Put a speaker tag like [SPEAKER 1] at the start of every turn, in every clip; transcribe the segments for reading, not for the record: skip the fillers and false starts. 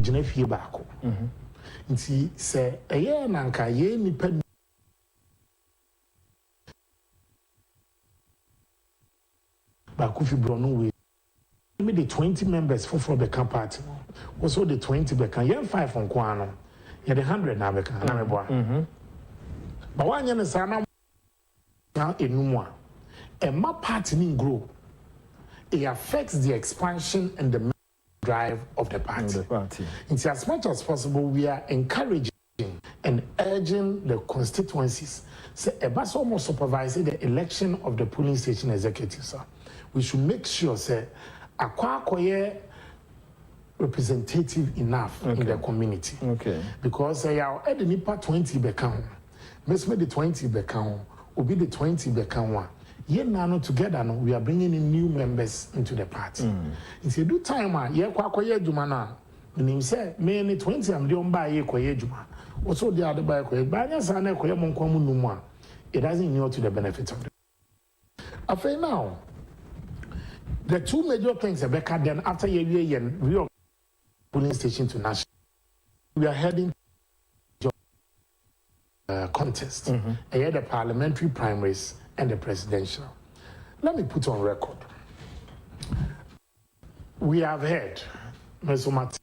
[SPEAKER 1] Genefie baako. Nti se eye nanka ye nipa baako fi brono we me the 20 members for the camp party. Also the 20 beka ye 5 on kwano. Ye the 100 na beka na meboa. But wanya ne sana na enumwa. E ma party ni grow. It affects the expansion and the drive of the party. It's as much as possible we are encouraging and urging the constituencies say about almost supervising the election of the polling station executives. We should make sure say akwakoye representative enough in the community. Because they are at the nipa 20 become. Let's make the 20 become will be the 20 become. Yet now together no, we are bringing in new members into the party. If you do time, ye kwakoye jumana. Meaning say me 20 am don buy ye koye juma. Also the other buy koye. Banya sana koye monkwamu numwa. It doesn't inure to the benefit of the. After now, the two major things are back then after ye real polling station to national. We are heading to contest. The parliamentary primaries and the presidential. Let me put on record. We have heard, Mr.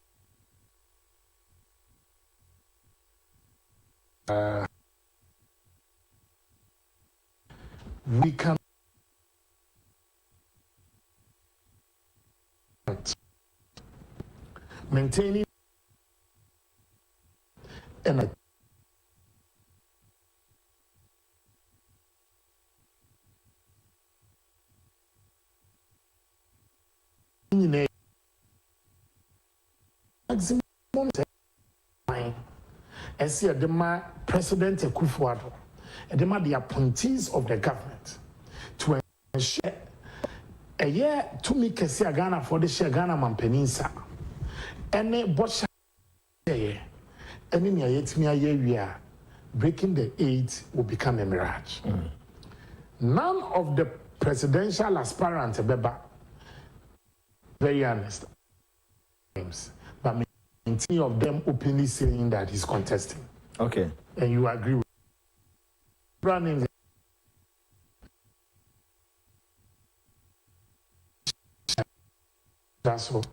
[SPEAKER 1] We can maintaining and maximum time as the President Akufo-Addo and the appointees of the government to ensure a year to me Kesia Ghana for the Ghana Mampeninsa and a bosh and in year breaking the 8 will become a mirage. None of the presidential aspirants very honest but many of them openly saying that he's contesting.
[SPEAKER 2] Okay.
[SPEAKER 1] And you agree with names. That's all.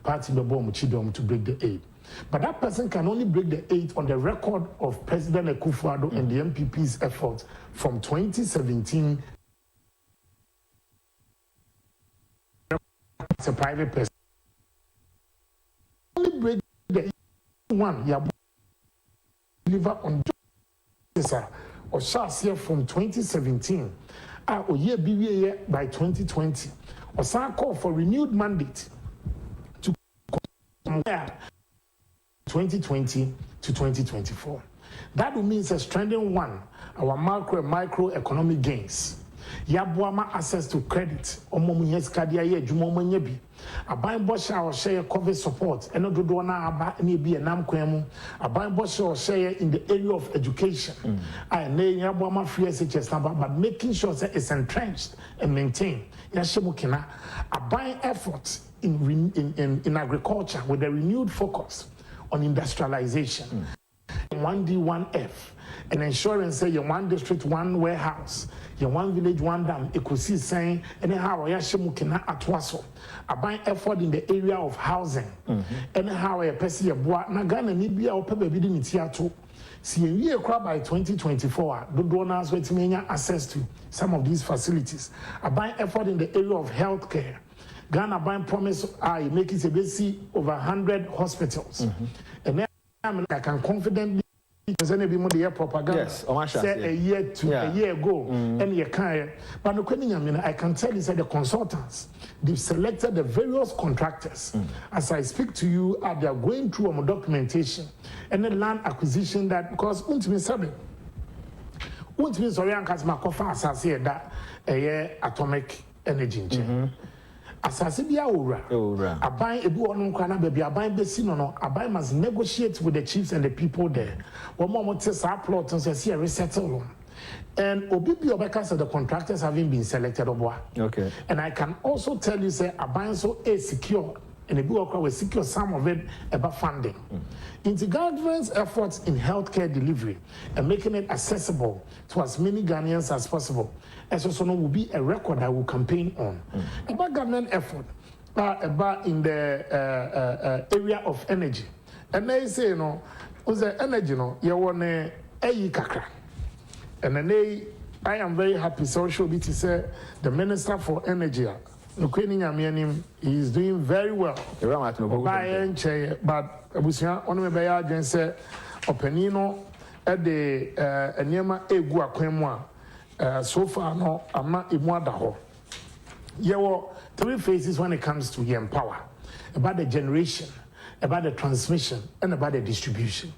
[SPEAKER 1] Party to break the 8. But that person can only break the 8 on the record of President Akufo-Addo and the MPP's efforts from 2017. It's a private person. Only break the 1. You deliver on or Shas here from 2017. Or year be by 2020. Or some call for renewed mandate to compare 2020 to 2024. That would mean a strengthening one, our micro economic gains. Yabuama access to credit, Omomunyes Kadia ye, Jumomanyebi. A buying bosha or share COVID support, and not do aba any be a namquemu, a buying bosha or share in the area of education. I name Yabuama free SHS number, but making sure that it's entrenched and maintained. Yashimukina, a buying efforts in agriculture with a renewed focus on industrialization. 1D, 1F, and ensuring say your one district, one warehouse, your one village, one dam, it could see saying anyhow Yashimukina atwaso. A buying effort in the area of housing. Anyhow a person ya boa Nagana Nibia or Pebe Bidin Tiato. See a year crowd by 2024, the donors with access to some of these facilities. A buying effort in the area of healthcare. Ghana buying promise I make it a basic over 100 hospitals. And then I can confidently because any be propaganda.
[SPEAKER 2] Yes,
[SPEAKER 1] say a year ago, and you can. But I can tell you that the consultants they've selected the various contractors. As I speak to you, they are going through a documentation and the land acquisition that because sorry, that atomic energy. Asase bia owura aban ebi wonu nkwa na baby aban besi no aban must negotiate with the chiefs and the people there. One more say sa plot and say resettle And Obibi Obeka said the contractors having been selected.
[SPEAKER 2] Okay.
[SPEAKER 1] And I can also tell you, say, Abanso is secure, and the Bureau will secure some of it about funding. Into government's efforts in healthcare delivery and making it accessible to as many Ghanaians as possible, as also will be a record I will campaign on. About government effort, about in the area of energy. And they say, you know, the energy, you want a kakra. And then I am very happy, so should be to say the Minister for Energy, he is doing very well. But Abusia on me by agent say Openino at the Niema Egua Quemwa. So far, no, I'm not Imwadaho. There were three phases when it comes to young power: about the generation, about the transmission, and about the distribution.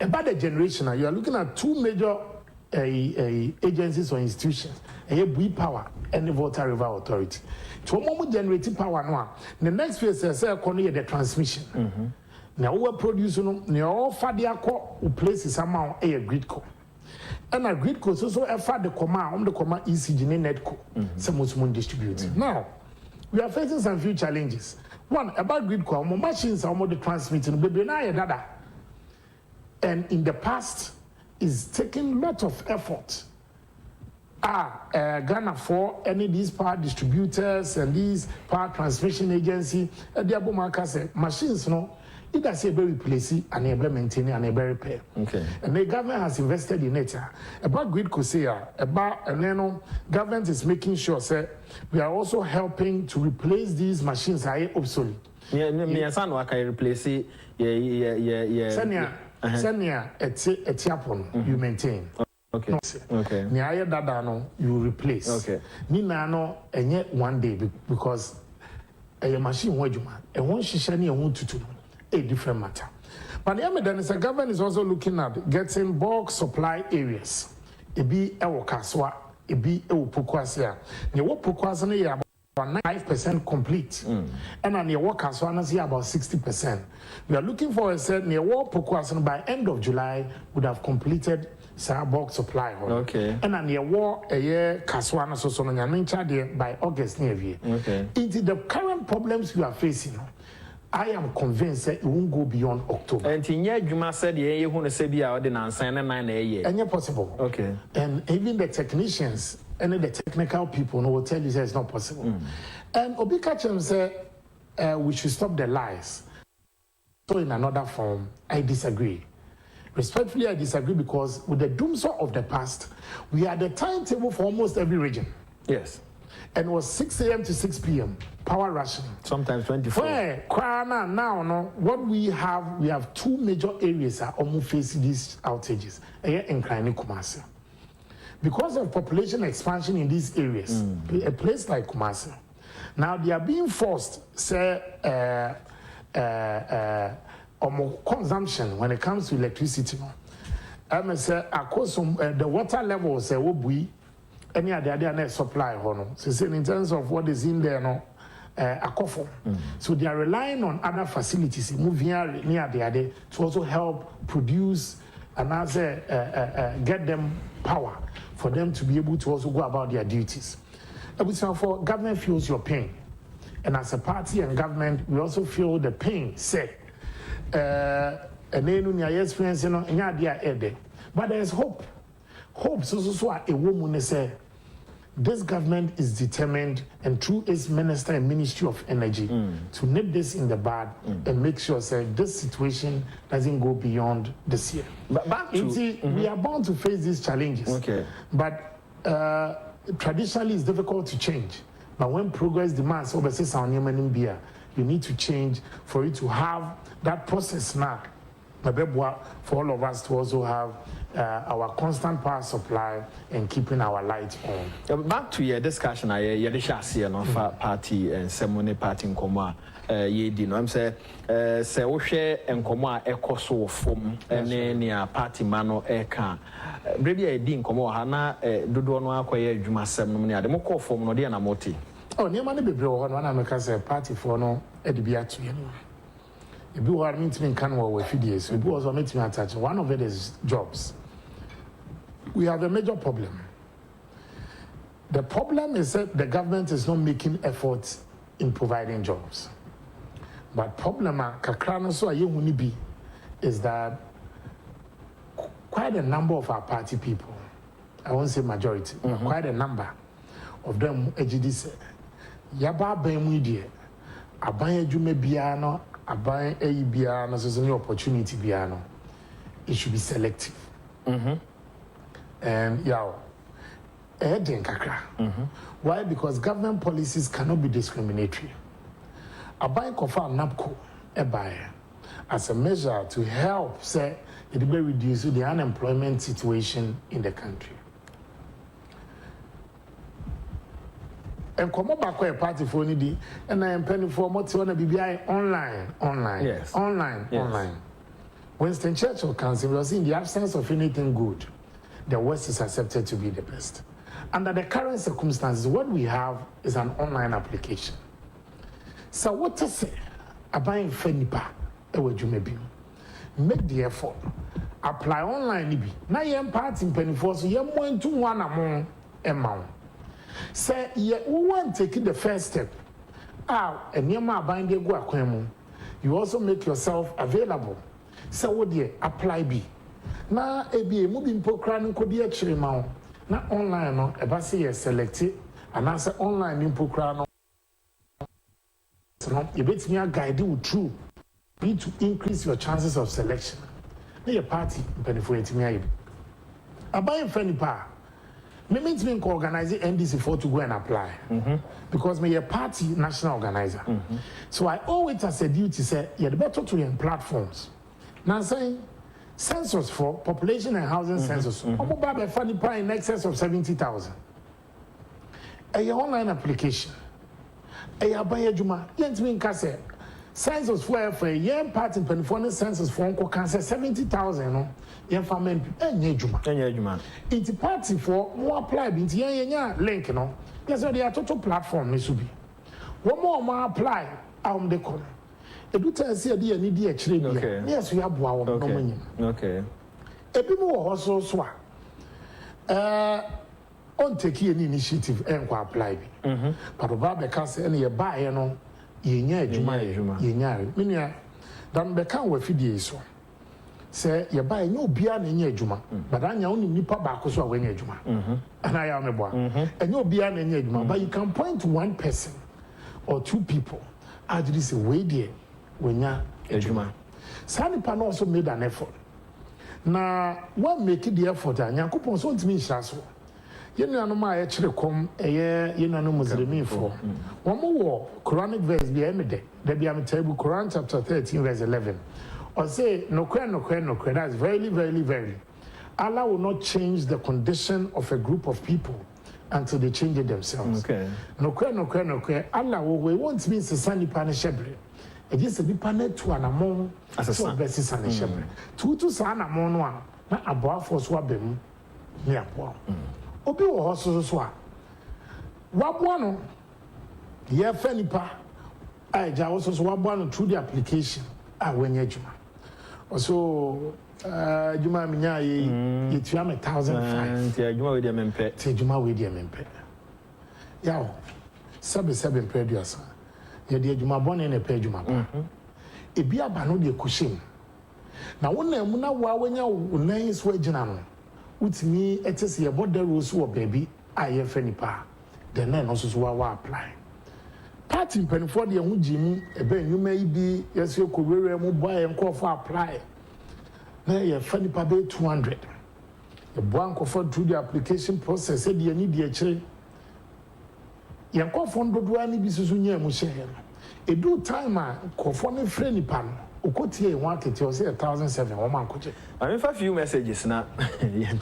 [SPEAKER 1] About the generation, you are looking at two major agencies or institutions: Bui Power and the Volta River Authority. To moment generating power now, the next phase is the transmission. Now we produce all Fadia places somehow a grid co. And a grid co so a the command ECG netco. Some distributed. Now we are facing some few challenges. One about grid co, machines are more the transmitting, baby dada. And in the past is taking a lot of effort. Ghana for any these power distributors and these power transmission agency, the machines no. It does a very replace and a maintain and a repair. Okay. And the government has invested in it. About grid Kosea, about and then government is making sure say we are also helping to replace these machines are obsolete.
[SPEAKER 2] Yeah, son, I can replace it.
[SPEAKER 1] Yeah. Senia, etiapon, you maintain.
[SPEAKER 2] Okay. Okay.
[SPEAKER 1] Niaya dada no, you replace. Okay. Nina no, and yet one day because a machine wajuma, and one shishani and one tutu, a different matter. But the American government is also looking at getting bulk supply areas. It be ewo kaswa, it be ewo pokwasia. Ne wo pokwasia ne ya about 5% complete. And on your work as one is about 60%. We are looking for a set near war pokwasia by end of July would have completed bulk supply. Okay. And on your war a year Kaswana so by August near year. Okay. Into the current problems we are facing, I am convinced that it won't go beyond October. And in year Juma said you want to say be ordinance and 9 a year. And possible. Okay. And even the technicians and the technical people will tell you that it's not possible. And Obikachem said we should stop the lies. So in another form, I disagree. Respectfully, I disagree because with the doomsday of the past, we had a timetable for almost every region. Yes. And it was 6 a.m. to 6 p.m. power rationing. Sometimes 24. Now, no, what we have two major areas that almost face these outages. In Kumasi. Because of population expansion in these areas, a place like Kumasi, now they are being forced, say, consumption when it comes to electricity. I say, the water levels, any other supply, so in terms of what is in there, no. So they are relying on other facilities moving near the other to also help produce and get them power for them to be able to also go about their duties. For government feels your pain, and as a party and government, we also feel the pain. Say, and then we are experiencing but there is hope. Hope so a woman say. This government is determined, and through its minister and Ministry of Energy, to nip this in the bud and make sure that this situation doesn't go beyond this year. But back to, we are bound to face these challenges. Okay. But traditionally, it's difficult to change. But when progress demands, you need to change for it to have that process now. For all of us to also have our constant power supply and keeping our lights on.
[SPEAKER 2] Back to your discussion, I shall party and ceremony party in Koma. I'm saying, say, Oshe and Koma echo so form and then party mano eka. Maybe I didn't come on Hana, Dudono acquire Juma ceremony. The more form no dear Namoti.
[SPEAKER 1] Oh, near money be bro, one I make us a party for no Edibiatu. If you are meeting in Canada with videos, if you also meet me attach, one of it is jobs. we have a major problem. The problem is that the government is not making efforts in providing jobs. But problem is that quite a number of our party people, I won't say majority, but quite a number of them say, Yaba Bemudia, Abaya Jume Biano, Abaya A Biano, so any opportunity Biano. It should be selective. And why? Because government policies cannot be discriminatory. A bank of our NAPCO, a buyer, as a measure to help say it will reduce the unemployment situation in the country. And come back a party for any and I am penny for what you want to be online.
[SPEAKER 2] Yes.
[SPEAKER 1] Online. Winston Churchill was in the absence of anything good, the West is accepted to be the best. Under the current circumstances, what we have is an online application. So what to say? Abang fenipa maybe make the effort. Apply online. Now you party in penny force. You want to one among amount. Say you want to take the first step. And you might go. You also make yourself available. So what you apply be. Now a moving program could be actually now. Not online, no. If say selected, and answer online in program. So you bet me a guide you through. Need to increase your chances of selection. Now your party benefit me. I buy a funny power. Me means me organize NDC for to go and apply. Because me a party national organizer. So I owe it as a duty say you the better to your platforms. Now saying. Census for population and housing census. Omo funny pay in excess of 70,000. A online application. A abaya juma. Yentimi nka say census for a year part in penifone census for unko can say 70,000 no. Yen famen enye juma.
[SPEAKER 2] Enye juma.
[SPEAKER 1] It's party for more apply binti yen link no. Yes, they are total platform ni subi. One more apply de kono. Edu tell say dey ani dey akire bia. Yes, we have boa no manyim.
[SPEAKER 2] Okay.
[SPEAKER 1] Ebi mo wo so on take any initiative and go apply bi. But oba be ka say na ye ba ye no ye nya adwuma ye nya. Menua dan be kan wa fidie so. Say ye ba ye nya obia na nya adwuma. But anya woni nipa ba ko so a wanya adwuma. Ana ya me boa. Enya obia na nya adwuma, but you can point to one person or two people. Actually say we there wenya ejuma. Sanipa no also made an effort. Na what make the effort Nyankopon so ntimi nhira so. Ye nuanu ma ye kire kom eye ye nuanu muslimi for. Wo mo wo Quranic verse bi emede. Da bi am table Quran chapter 13 verse 11. Or say no kwe that's very. Allah will not change the condition of a group of people until they change it themselves.
[SPEAKER 2] Okay.
[SPEAKER 1] No kwe. Allah will want me to sanipa ne shebre. It is a dependent to an among as a basis and a shepherd. Two son among one, not a bar for swabbing near poor. Obi or horses swap. What one? Ye fenipa. I also swap one through the application. I went Juma. Also, Juma Minya, it's 1,005.
[SPEAKER 2] Juma with them and pet.
[SPEAKER 1] Juma with them and pet. Yow, 7 previous. Yedi adwuma bone na pe adwuma pa ebi aba no de kushim na wona mu na wa wanya wonan so agina no utimi etese ye border rules wo baby aye fenipa then na no so wa apply party mpanifo de hu jimu ebe enwuma yi bi yeso kowerere mu boy enko for apply na ye fenipa be 200 the bank for through the application process e de need e kire Yankofon dodoa ni bisusu nya mu hye no edu time a kofo ne frɛ nipa no okotie one kete o say 1,007 wo man koje
[SPEAKER 2] I mean for few messages na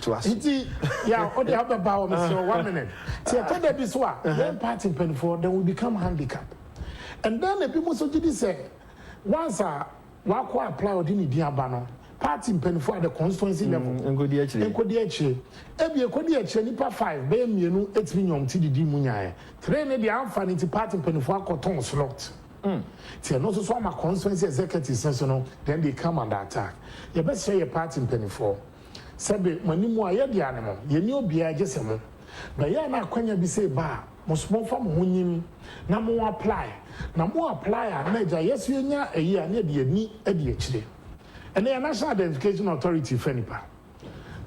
[SPEAKER 2] to us
[SPEAKER 1] iti ya o dey have about me so 1 minute ti e toda bi so a then party pen for then we become handicapped and then the people so did say once a wa ko apply odi ni din aba no party mpanifo at the constituency level
[SPEAKER 2] enkodi
[SPEAKER 1] akire ebi ekodi akire nipa 5 be mienu etimi nyom ti didi munyae 3 ne dia amfa ni ti party mpanifo akoton slot ti no so so ma constituency executive sense no then they come under attack you best share your party mpanifo sebe manimu a ye de anemo ye ni obi a gese mo ba ya na akwanya bi say ba mo small fa mo hunyim na mo apply na mo apply a na ja yesu enya eyi a na de ani e de akire and the National Identification Authority Fenipa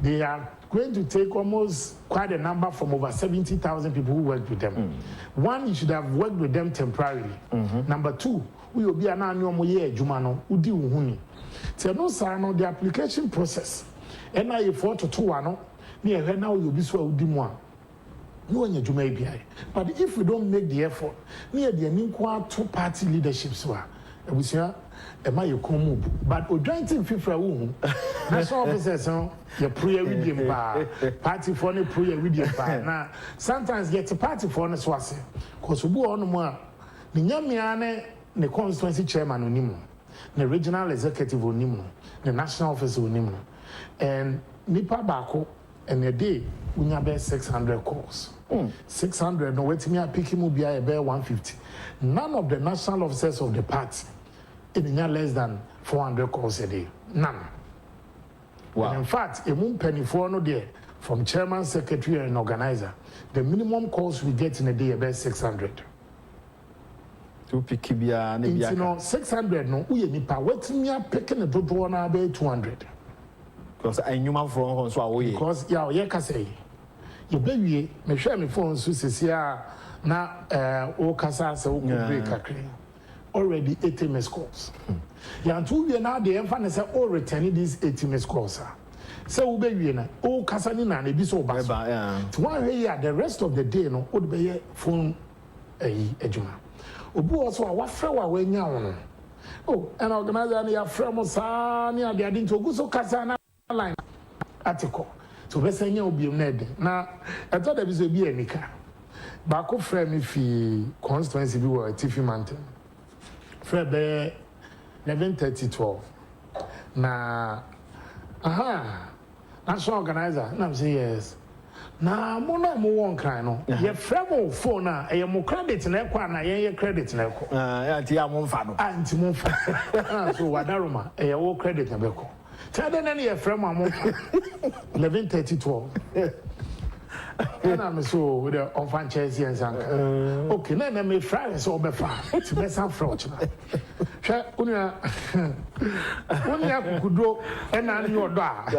[SPEAKER 1] they are going to take almost quite a number from over 70,000 people who worked with them. One, you should have worked with them temporarily. Number two, we will be an annual year jumano udi uhuni. So no sir, no the application process. And I 4 to 2 ano near now you'll be so udi moi. No one you may be. But if we don't make the effort, near the Ninkwa two-party leaderships were. We say, am I a common? But we joint in FIFA, national officers, your prayer with them bar, party for the prayer with them bar. Now, sometimes get a party for the swasi, because we go on more. The Yamiane, the constituency chairman, Unimo, the regional executive, Unimo, the national officer, Unimo, and Nipa Bako, and a day, we have 600 calls. 600, no waiting me, I pick him up by 150. None of the national officers of the party in less than 400 calls a day. None. Wow. And in fact, a moon penny for no day from chairman, secretary, and organizer, the minimum calls we get in a day about 600.
[SPEAKER 2] To pick Kibia, 600
[SPEAKER 1] no, we nipa waiting me up picking a dodo on about 200.
[SPEAKER 2] Because I knew my phone was away. Because,
[SPEAKER 1] yeah, can say. You baby, me share my phone, Susia, na, o Casa, so break a cream. Already 80 missed calls. Yeah, and 2 years now, the emphasis say, oh, returning these 80 missed calls. So, baby, oh, Casanina, and it be so bad. To 1 year, the rest of the day, no, would be phone a juma. Obu also, what friend were when you oh, an organizer, and your friend was near the Adin to go so Casana line article. So, we say, you'll be ned. Now, I thought there was a be a nika. Back of frame if he constituency be were a Tiffy Mountain. Fred 11:30-12. Na national organizer. Na I'm say yes. Na mo na mo won kan no. Ye frame mo phone na e mo credit na ekwa na ye credit na ekọ.
[SPEAKER 2] Anti ya mo mfa no.
[SPEAKER 1] Anti mo mfa. So wadaroma e wo credit na beko. Tell them any ye frame mo 11:30-12. And I'm so with the enfant Chelsea and Zanka. Okay, then me Friday so be far. To be some fraud. Unia kudro and I know that.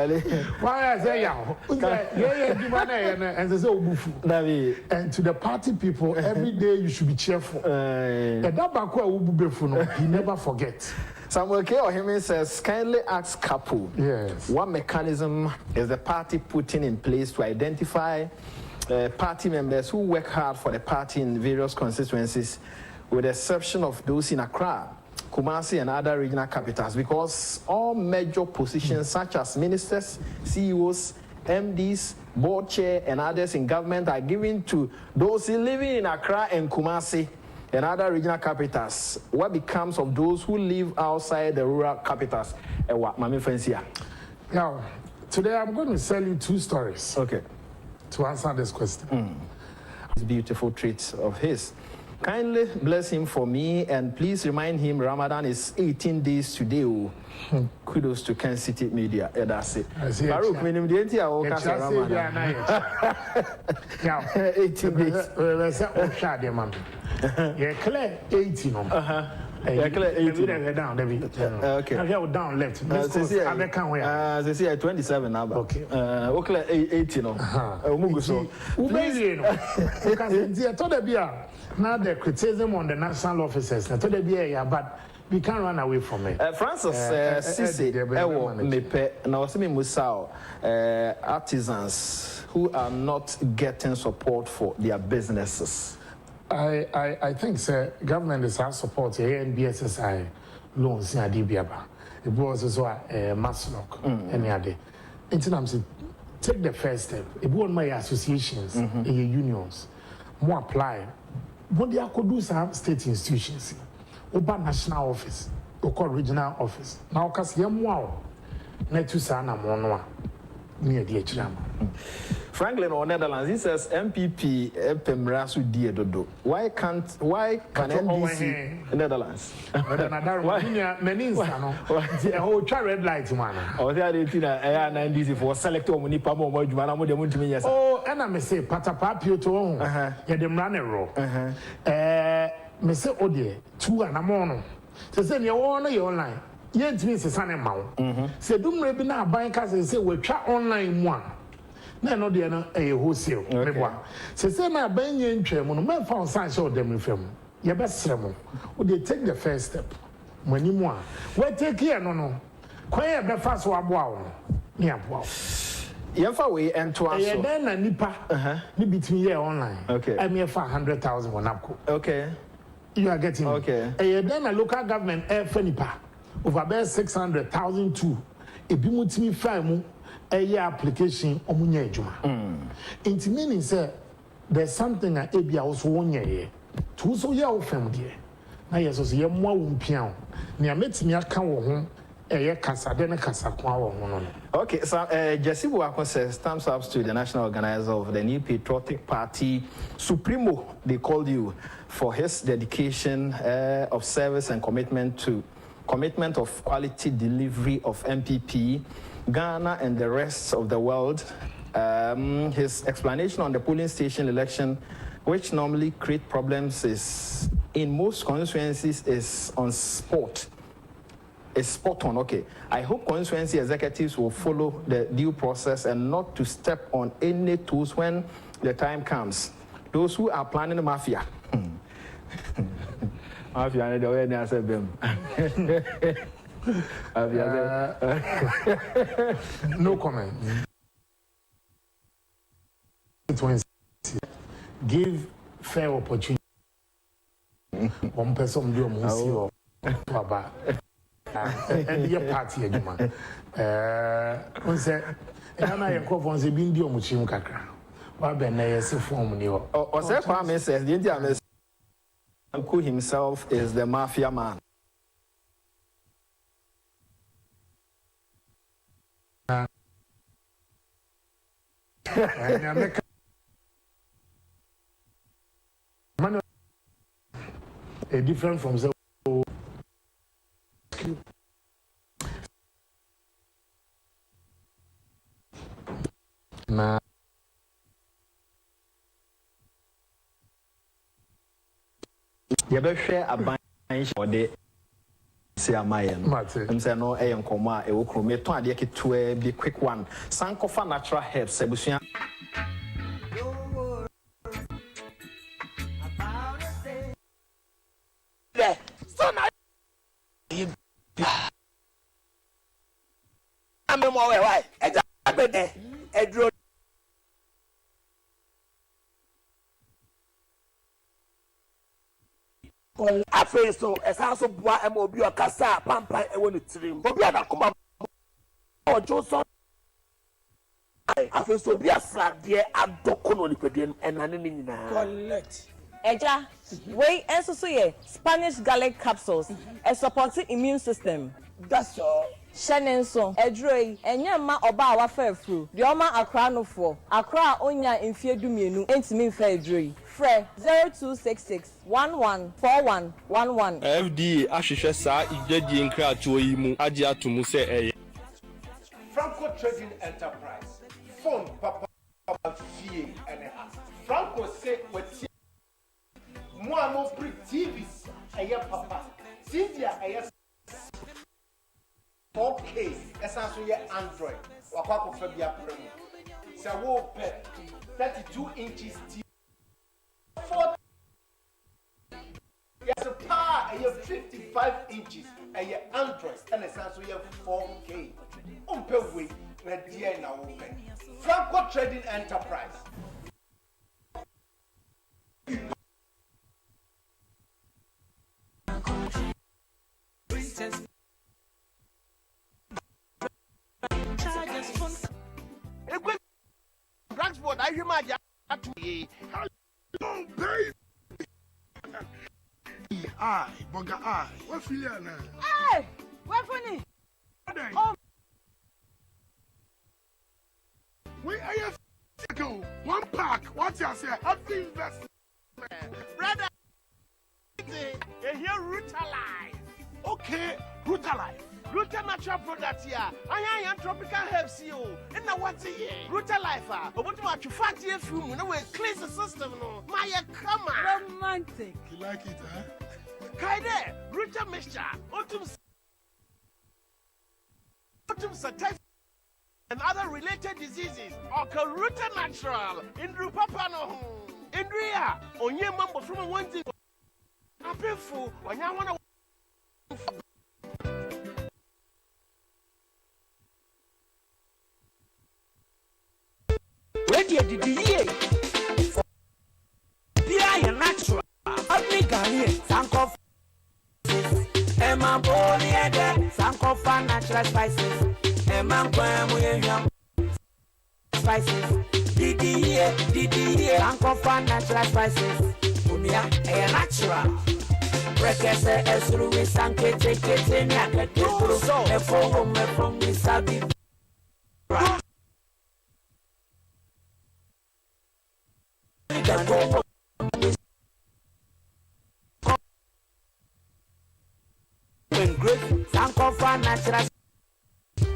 [SPEAKER 1] Why I say yeah, and they say obufu. And to the party people, every day you should be cheerful. And that back where ububefu, he never forget.
[SPEAKER 2] Samuel K. Ohimi says, kindly ask Kapu,
[SPEAKER 1] yes,
[SPEAKER 2] what mechanism is the party putting in place to identify party members who work hard for the party in various constituencies, with the exception of those in Accra, Kumasi, and other regional capitals, because all major positions such as ministers, CEOs, MDs, board chair, and others in government are given to those living in Accra and Kumasi and other regional capitals. What becomes of those who live outside the rural capitals?
[SPEAKER 1] Now, today I'm going to tell you 2 stories.
[SPEAKER 2] Okay.
[SPEAKER 1] To answer this question.
[SPEAKER 2] Beautiful traits of his. Kindly bless him for me, and please remind him Ramadan is 18 days today. Kudos to Kansas City Media. That's it. Baruch, minimum the entire Ramadan. 18 days.
[SPEAKER 1] Yeah, clear 18.
[SPEAKER 2] Yeah, clear 18.
[SPEAKER 1] Down,
[SPEAKER 2] okay.
[SPEAKER 1] I've down left.
[SPEAKER 2] They say 27 now.
[SPEAKER 1] Okay.
[SPEAKER 2] Okay, 18.
[SPEAKER 1] Now the criticism on the national officers, but we can't run away from it.
[SPEAKER 2] Francis Sisi, Mepe, now see me Musao, artisans who are not getting support for their businesses.
[SPEAKER 1] I think, sir, government is our support here in BSSI loans in Adibiaba. It was also a Maslok, any other. Take the first step. It won't my associations, unions, more apply. What they could do some state institutions, Oba national office, Oko regional office. Now, because you wow, Netusana Monua near the H.
[SPEAKER 2] Franklin or Netherlands, he says MPP Pemrasu Diedodo. Why can NDC Netherlands?
[SPEAKER 1] The whole red light man.
[SPEAKER 2] Oh, they are NDC for select Munipa more Juana.
[SPEAKER 1] Oh, and I may say Patapapio to own. Yeah, them run a row. Me say Odie, 2 and a mono. To send your online. Yet means a son and mount. Say, do maybe now buying cars and say, we'll chat online one. No, they are not a wholesale. Say, my buying in Tremon, man found signs of them in film. Your best sermon. Would they take the first step? When you want. Well, take care, no. Quiet the first one, wow. Yeah, wow.
[SPEAKER 2] Yefa we and to answer.
[SPEAKER 1] Then a nipa, ni between here online.
[SPEAKER 2] Okay.
[SPEAKER 1] I'm here for 100,000 one up.
[SPEAKER 2] Okay.
[SPEAKER 1] You are getting
[SPEAKER 2] okay.
[SPEAKER 1] Then a local government air for nipa over about 600,000 too. A bimutimi famu a year application omunya ejuma. It means there's something that Abia also 1 year. Two so ya ofem there. Na yes so ye mo wumpian. Nia metimi aka wo ho kasa de ne kasa kwa wo ho no.
[SPEAKER 2] Okay, so Jesse Buako says, thumbs up to the national organizer of the New Patriotic Party, Supremo, they called you, for his dedication of service and commitment of quality delivery of MPP, Ghana and the rest of the world. His explanation on the polling station election, which normally create problems is in most constituencies, is on spot. Is spot on. Okay, I hope constituency executives will follow the due process and not to step on any tools when the time comes. Those who are planning the mafia. Mafia, the way I said them.
[SPEAKER 1] No comment. Give fair opportunity. One person do a and your party, man. One said, and I am called on the Bindio Muchim Kakra. What Ben is a form new.
[SPEAKER 2] Or Kwame says the Indian uncle himself is the mafia man.
[SPEAKER 1] A different from the
[SPEAKER 2] You better share a bunch or the say a mayan. I'm saying no, I am coma, a woke me to a be quick one. Sanko for natural herbs, Sebusian. I'm more why exactly a draw. After so, as also boy, and will be a cassa, pampa, and when it's trim. But we are not come or Johnson. After so, be a slap, dear, and docono and an collect.
[SPEAKER 3] Eja, we also Spanish garlic capsules, a supporting immune system.
[SPEAKER 1] That's all.
[SPEAKER 3] Shannon so, Edroy, and your ma oba our fair fruit. The Oma Accra no for Accra onya in fear do me ain't me fair dre. Fre 0266 114111.
[SPEAKER 4] FDA ahwehwɛ saa igyaji nkratoɔ yi mu agye ato mu sɛ ɛyɛ
[SPEAKER 5] Franco Trading Enterprise phone papa fie ene ha Franco say wetie mo amo pre TV ɛyɛ papa TV ɛyɛ 4K esanso yɛ Android wakwa ko fa bia prem say wo pɛ 32 inches TV 4 yes, a power, 55 inches, and your Android, and essential 4K. Way, where dear now open. Franco Trading Enterprise. Blackboard, I imagine.
[SPEAKER 1] Oh, baby. Aye, Boga, aye. What feel you now?
[SPEAKER 3] Hey, what funny?
[SPEAKER 1] Oh, we are One pack. What's your say? Happy investment.
[SPEAKER 5] Brother, you hear Ruta Life.
[SPEAKER 1] Okay, Ruta Life.
[SPEAKER 5] Ruta natural product here. I am tropical herbs here. And now what's it? Ruta Life. But what you fat here from? No way, cleanse the system. No, my come on.
[SPEAKER 3] Romantic.
[SPEAKER 1] You like it, huh?
[SPEAKER 5] Kaide, Ruta mixture. Autumn sativa and other related diseases. Okay, Ruta natural. In Rupapano. In Ria. On your mambo from one thing. Happy fool. When you want to.
[SPEAKER 6] Ready to the year. Be natural. Ugly Ghanaian. Sankof. Emma Boni Sankofa natural spices. Emma Kwamu spices. Did Sankofa natural spices. Umia a natural. Rekese esuru sanke take nyakete so e for me from me sabi. Sankofa natural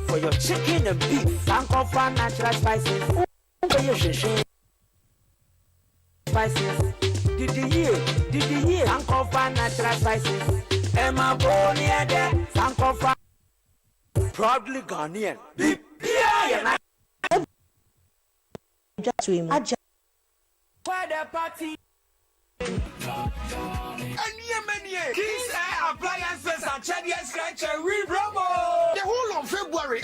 [SPEAKER 6] for your chicken and beef. Sankofa natural spices. For your spices. Did the year? Sankofa natural spices. Emma Boni there. Sankofa proudly Ghanaian.
[SPEAKER 7] Just to him.
[SPEAKER 6] Where the party? Kiss Air Appliances and Chedia Scratcher promo.
[SPEAKER 1] The whole of February,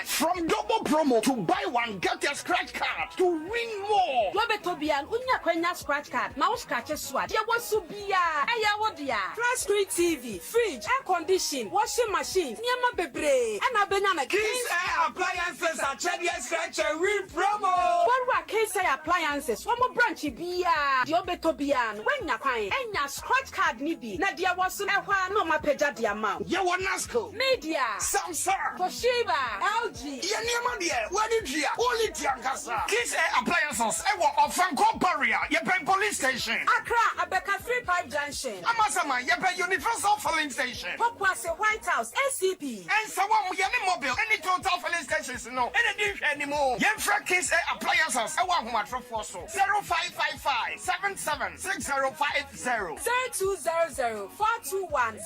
[SPEAKER 1] from double promo to buy one get a scratch card to win more.
[SPEAKER 8] Tobian, unya kwenya scratch card. Now scratch swat. Ya wasubia. Aya wodia. Flat screen TV, fridge, air condition, washing machine, nyama bebre. And a banana.
[SPEAKER 6] Kiss Air Appliances and Chedia Scratcher promo.
[SPEAKER 8] What Kiss Air Appliances? One more branch bia. Tobian, when ya kwanya, enya scratch card nibi. Na dia wasu ehwa no mapeja dia ma.
[SPEAKER 1] You want Nasco?
[SPEAKER 8] Media.
[SPEAKER 1] Samsung.
[SPEAKER 8] Toshiba. LG.
[SPEAKER 1] Yaniama dear, what did you? Only Tiankasa. Kiss Air Appliances, of Franco Barrier, Yepen Police Station.
[SPEAKER 8] Accra, Abeka 3-Pipe Junction.
[SPEAKER 1] Amasama, Yepen Universal Filling Station.
[SPEAKER 8] Popwase White House, SCP.
[SPEAKER 1] And someone Yami Mobile, any total filling stations, no, any dish anymore. Yenfra Kiss Air Appliances, I want my Trofoso. 0555 776050.
[SPEAKER 8] 0200 421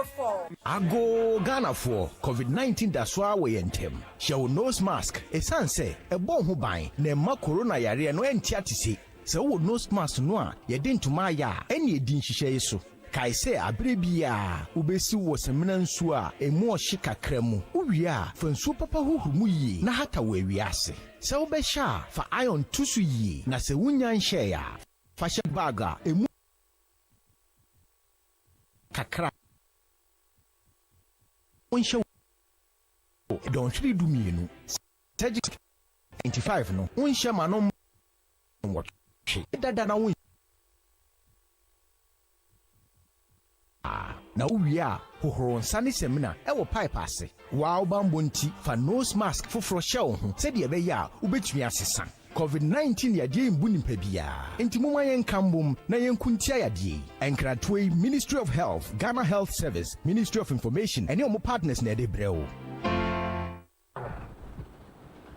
[SPEAKER 8] 004.
[SPEAKER 9] Ago Ghana for COVID-19 daswa we yentem. Show nose mask. Esan say e bon ho ban na ma corona yare no entiatisi. Se wo nose mask no a ye de ntuma ya ene edin hihye so. Kai say abere bia ubesi wo semena nsu a emu ohye kakra mu. Uwie a fa nsu papa huhumu yi na hata we wiase. Se wo be sha fa iron tusu yi na se wunya nhye ya. Fa hye baga emu kakra. Onhye don't really do me no. 95 no. Onhye ma no what. Dada na won na uwie a hohoro nsane semina e wo pipe ase wa obambo nti fa nose mask foforo hye wo ho se de be ya ubetumi asesa COVID-19 yade mbu nimpa bia enti mumwa yenkambom na yenkuntia yade enkratwe Ministry of Health, Ghana Health Service, Ministry of Information and your partners na de brew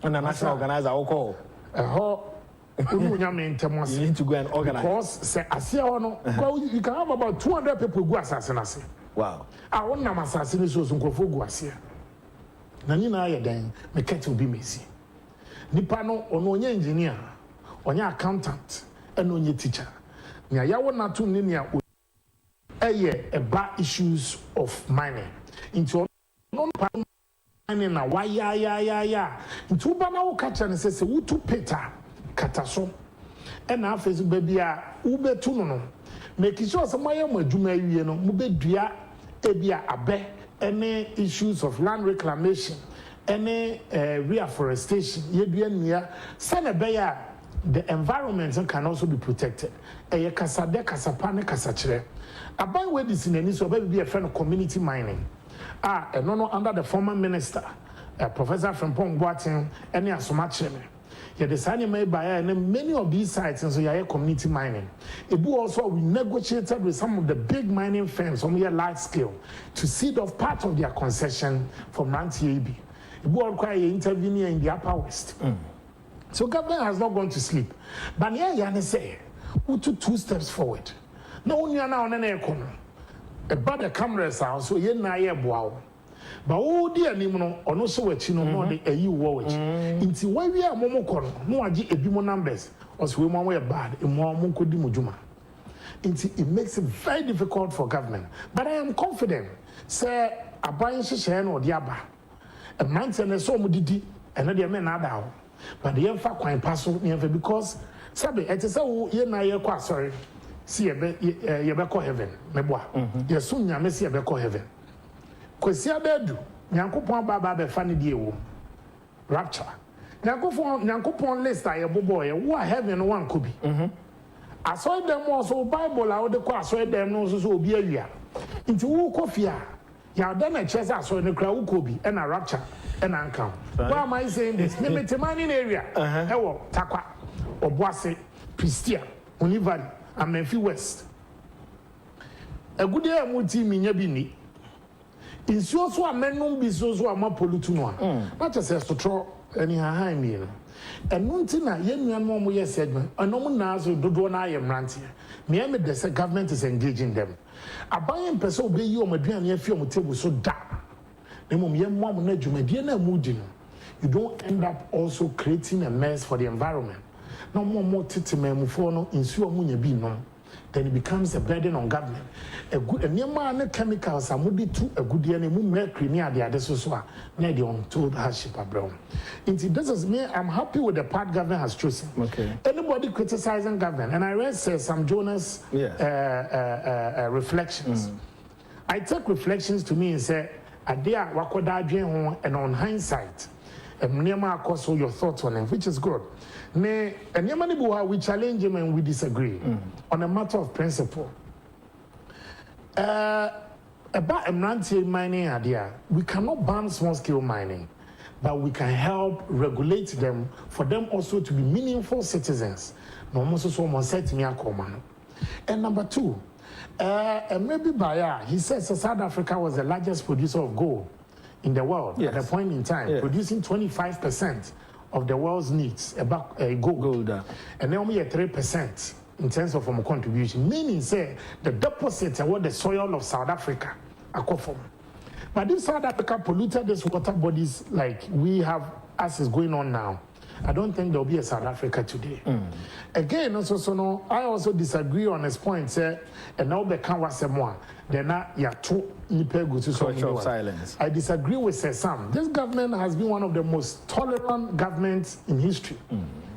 [SPEAKER 2] and a national organizer oko
[SPEAKER 1] you need
[SPEAKER 2] to go and organize.
[SPEAKER 1] Because say you can have about 200 people go assassinate.
[SPEAKER 2] Wow.
[SPEAKER 1] I want na assassinate so nkofo go asia. Na ni na aye dan me kete obi mesi. Nipa no ono onye engineer, onye accountant, and onye teacher. Nya yawo na to ni nia eba issues of money. Into no mining na wa ya. Into ba na wo catch and say wo to Peter kataso and na afezi baby a ubetu no make sure someone adwuma awie no mu bedua ebia abe any issues of land reclamation any reforestation yedua nia sana beya the environment can also be protected eye kasade kasapa ne kasachire aban we disinani so be a friend of community mining no under the former minister Professor Frimpong Boateng any asomachire Yeah, the sign made by and many of these sites and so yeah, community mining. It also we negotiated with some of the big mining firms on here large scale to cede off part of their concession from Ranti. It will require intervening in the Upper West. So government has not gone to sleep. But yeah, you say we took 2 steps forward. No one now on an aircon. About the cameras are so ye na ye boa. But oh dear Nimono or no so what you know more than a you watch. Into why we are Momokon, no aji ebimo numbers, or so we are bad, in more Monkodi Mujuma. It makes it very difficult for government. But I am confident, say, a buying share or diaba. A man and a so mudidi, and a men are down. But the Emfa quite passel because Sabi, it is so ye na ye qua sorry. See a beko heaven, meboa. Yes, soon ya messi a beko heaven. Kwesia bedu, Nyankopon baba be funny dear rapture. Nyankopon list I a boy, what heaven one could be. I saw them also Bible out the class, I them also be a into who coffee. Ya done a chess I saw in the crowd could be and a rapture and uncome. Why am I saying this? Limit mining area. Ewo, Takwa, Obuase, Pristia, Univari, and Memphis West. A good year multi minyabini. In so a menum be so a more pollutuno. Not just as to throw any high meal. And Nuntina, young mom, we segment, a no nazo do I am ranting. Me, the government is engaging them. A buying person be you, my dear, near film table so dark. The mom, young mom, Nedjumediana Mudin. You don't end up also creating a mess for the environment. No more titime mufono in sure munya be no. Then it becomes a burden on government. A good and near chemicals are moving to a good year and mercury near the other so near the untold hardship abroad. Indeed, this is me. I'm happy with the part government has chosen. Okay. Anybody criticizing government, and I read some Jonas reflections. I take reflections to me and say, Adia wakoda and on hindsight, and also your thoughts on it, which is good. And we challenge him and we disagree on a matter of principle. About Emranti mining idea, we cannot ban small-scale mining, but we can help regulate them for them also to be meaningful citizens. And number 2, maybe Baya, he says South Africa was the largest producer of gold in the world at a point in time, producing 25% of the world's needs about gold. And then only 3% in terms of contribution, meaning say the deposits and what the soil of South Africa are from. But if South Africa polluted these water bodies like we have as is going on now, I don't think there will be a South Africa today. Again, also, I also disagree on his point. And now the can was more. Then two of silence. I disagree with Sam. This government has been one of the most tolerant governments in history.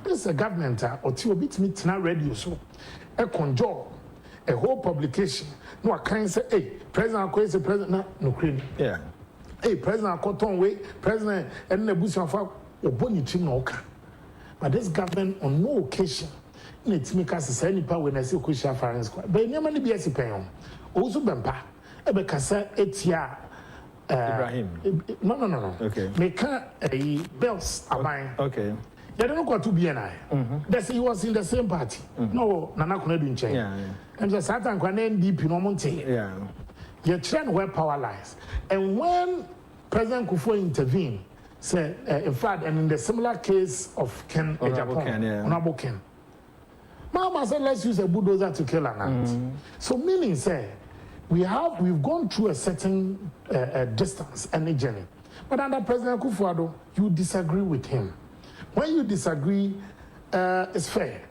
[SPEAKER 1] This is a government or two bit me radio so a conjure a whole publication. No, I can't say, hey, President Akwese, President no. Yeah. Hey, President Akoton way, President and the Bush of Oboni Chinoka. But this government on no occasion needs me cast any power when I say Kusha Foreign Squad. But never be a CPM. Also, Bempa, Ebekasa, Etia Ibrahim. No. Okay. Make a bells are mine. Okay. They don't know what to be an eye. That's he was in the same party. No, Nana couldn't change. And the Satan can deep in Omonte. Yeah. You're trying where power lies. And when President Kufuor intervened, say, in fact, and in the similar case of Ken Ejapon, Honorable Ken, Mama said, let's use a bulldozer to kill an ant. So, meaning, say, we've gone through a certain distance and a journey. But under President Kufuor, you disagree with him. When you disagree, it's fair.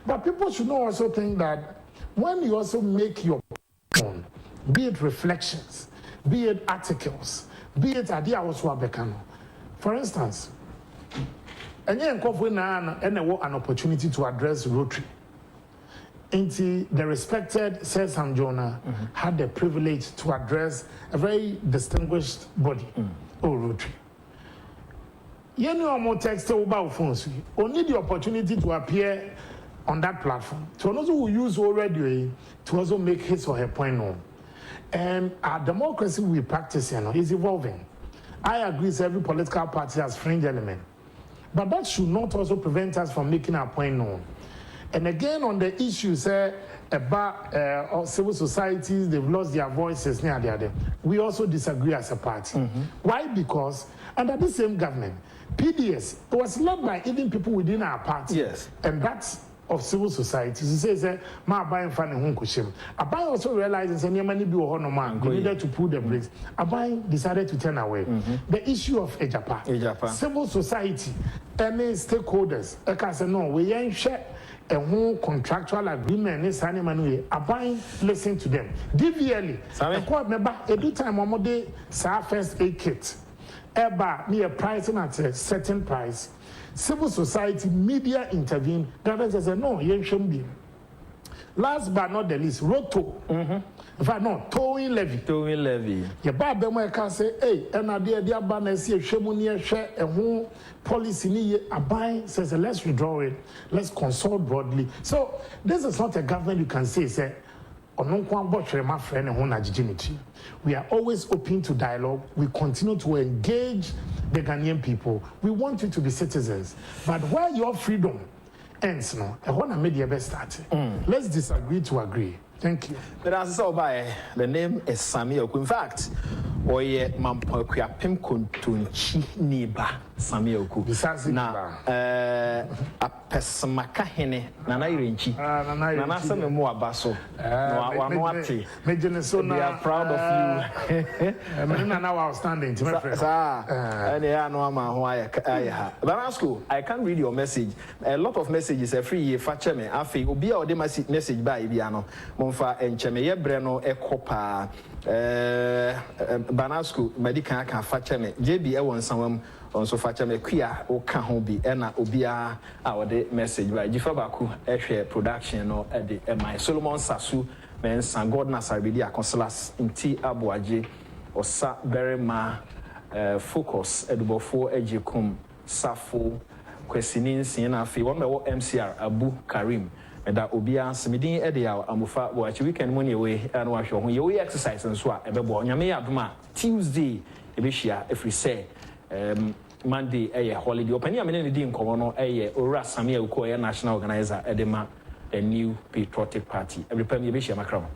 [SPEAKER 1] But people should not also think that when you also make your own, be it reflections, be it articles, be it idea also abekano. For instance, an opportunity to address Rotary. The respected Sir Sam Jonah had the privilege to address a very distinguished body, Rotary. You know more text about phones. Only the opportunity to appear on that platform. To those who use already to also make his or her point known. And our democracy we practice is evolving. I agree that every political party has fringe element. But that should not also prevent us from making our point known. And again, on the issues about civil societies, they've lost their voices. We also disagree as a party. Why? Because under the same government, PDS, it was led by even people within our party.
[SPEAKER 2] Yes.
[SPEAKER 1] And that's of civil society. He says, "Ma buying fan and hunkushim." Abai also realized that many people needed to pull the brakes. Abai decided to turn away. The issue of Ejapa. Civil society, any stakeholders, I say no, we ain't share a whole contractual agreement. Abai listen to them. DVLE. The court member every time Omode sa first aid kit. Eba near pricing at a certain price. Civil society, media intervene. Government says, no, you shouldn't be. Last but not the least, Roto. In fact, no, towing levy.
[SPEAKER 2] Towing levy.
[SPEAKER 1] Your Baba can say, hey, and I dear banner, see a Shemunia share a whole policy near a buy says, let's withdraw it, let's consult broadly. So, this is not a government you can say, my friend, we are always open to dialogue. We continue to engage the Ghanaian people. We want you to be citizens. But where your freedom ends, no, I want to make the best start. Let's disagree to agree. Thank you.
[SPEAKER 2] The name is Sami Oku. In fact, Oye Mampokuya Pim Kuntunchi Niba Sami Oku. Na a Pesamaka Hene, Nana Irinchi, Nana Samemo Abaso, Noati.
[SPEAKER 1] We
[SPEAKER 2] are proud of you.
[SPEAKER 1] And now outstanding to my friend.
[SPEAKER 2] Banasco, I can't read your message. A lot of messages are free. Fache me, Afi, Ubia or the message by Ibiano, Monfa and Chemeye Breno, Ekopa. Banasco, Medica can fache me. JB, I want someone on so fache me, Quia, or Kahobi, Ena, Ubia, our message by Jifabaku, Eshe production or my Solomon Sasu, men Sangod Nasabidia, Consulas, Inti Abuaji, or Sa Berema, Focus, Edubofo, Ejikum, Safo, Quesinin, Siena, Fi, one MCR, Abu Karim. And that will be Smidin Edia, Amufa, watch weekend money away and wash your way exercise and swap. A bebo, Yamea Buma, Tuesday, Ebishia, if we say Monday, a holiday, open your many in Corono, a Ora Samia Ukoya national organizer, Edema, a new patriotic party. Every time you Bishia Macron.